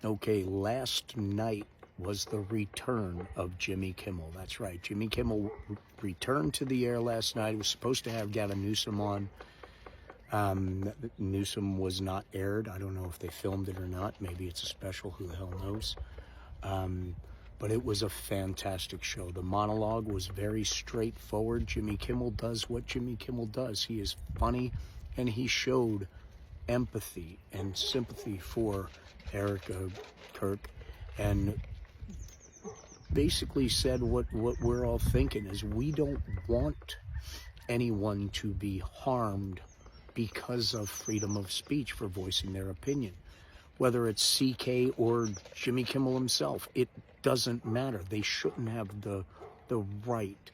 Okay, last night was the return of Jimmy Kimmel. That's right. Jimmy Kimmel returned to the air last night. He was supposed to have Gavin Newsom on. Newsom was not aired. I don't know if they filmed it or not. Maybe it's a special. Who the hell knows? But it was a fantastic show. The monologue was very straightforward. Jimmy Kimmel does what Jimmy Kimmel does. He is funny, and he showed empathy and sympathy for Erica Kirk, and basically said what we're all thinking is we don't want anyone to be harmed because of freedom of speech for voicing their opinion. Whether it's CK or Jimmy Kimmel himself, it doesn't matter. They shouldn't have the right.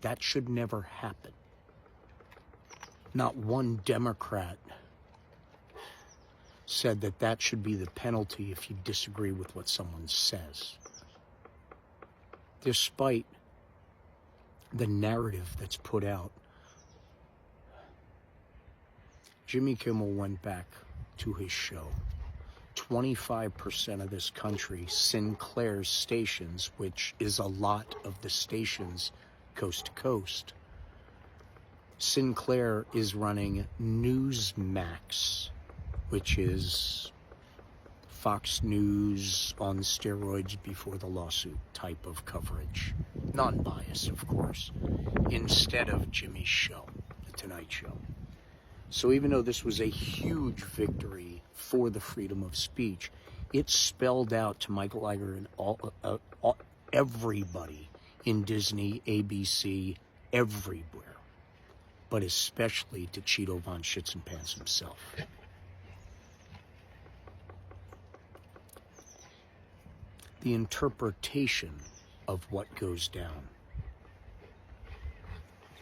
That should never happen. Not one Democrat said that should be the penalty if you disagree with what someone says. Despite the narrative that's put out, Jimmy Kimmel went back to his show. 25% of this country, Sinclair's stations, which is a lot of the stations coast to coast, Sinclair is running Newsmax, which is Fox News on steroids before the lawsuit type of coverage. Non-biased, of course, instead of Jimmy's show, The Tonight Show. So even though this was a huge victory for the freedom of speech, it spelled out to Michael Iger and everybody in Disney, ABC, everywhere, but especially to Cheeto Von Schitzenpants himself. The interpretation of what goes down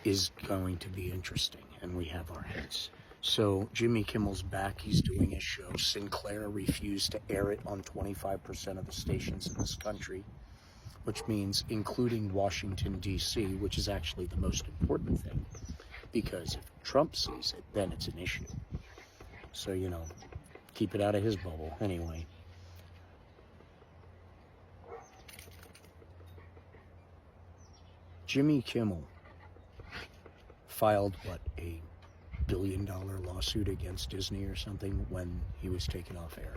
is going to be interesting, and we have our heads. So Jimmy Kimmel's back. He's doing his show. Sinclair refused to air it on 25% of the stations in this country, which means including Washington, D.C., which is actually the most important thing, because if Trump sees it, then it's an issue. So, keep it out of his bubble. Anyway. Jimmy Kimmel filed, a $1 billion lawsuit against Disney or something when he was taken off air.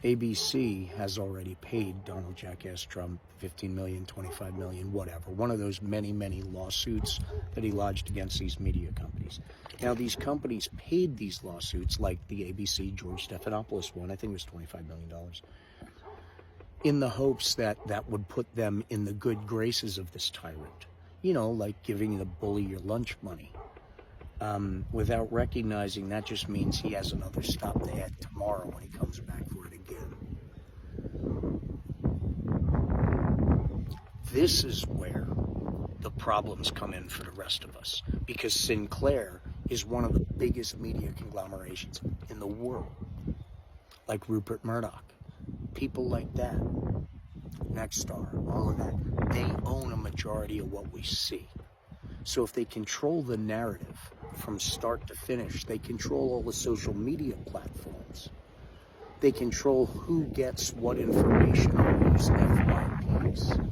ABC has already paid Donald Jackass Trump $15 million, $25 million, whatever. One of those many, many lawsuits that he lodged against these media companies. Now, these companies paid these lawsuits, like the ABC George Stephanopoulos one, I think it was $25 million, in the hopes that would put them in the good graces of this tyrant. Like giving the bully your lunch money. Without recognizing that just means he has another stop to head tomorrow when he comes back for it again. This is where the problems come in for the rest of us, because Sinclair is one of the biggest media conglomerations in the world, like Rupert Murdoch, people like that, Nexstar, all of that. They own a majority of what we see. So if they control the narrative from start to finish, they control all the social media platforms. They control who gets what information on these FYPs.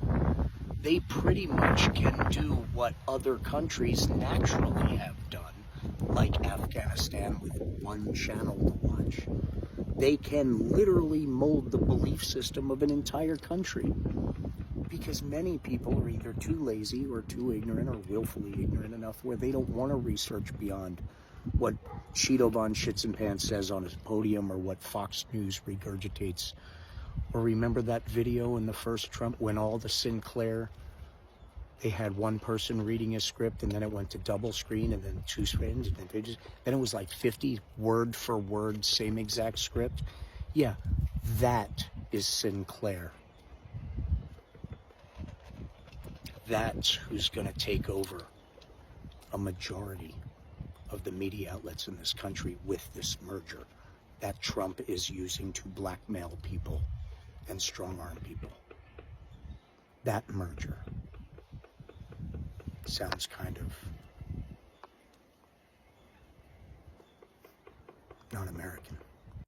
They pretty much can do what other countries naturally have done, like Afghanistan with one channel to watch. They can literally mold the belief system of an entire country, because many people are either too lazy or too ignorant or willfully ignorant enough where they don't want to research beyond what Cheeto Von Schitzenpants says on his podium or what Fox News regurgitates. Or remember that video in the first Trump when all the Sinclair, they had one person reading a script and then it went to double screen and then two screens and then pages. Then it was like 50 word for word, same exact script. Yeah, that is Sinclair. That's who's going to take over a majority of the media outlets in this country with this merger that Trump is using to blackmail people and strong-arm people. That merger sounds kind of not American.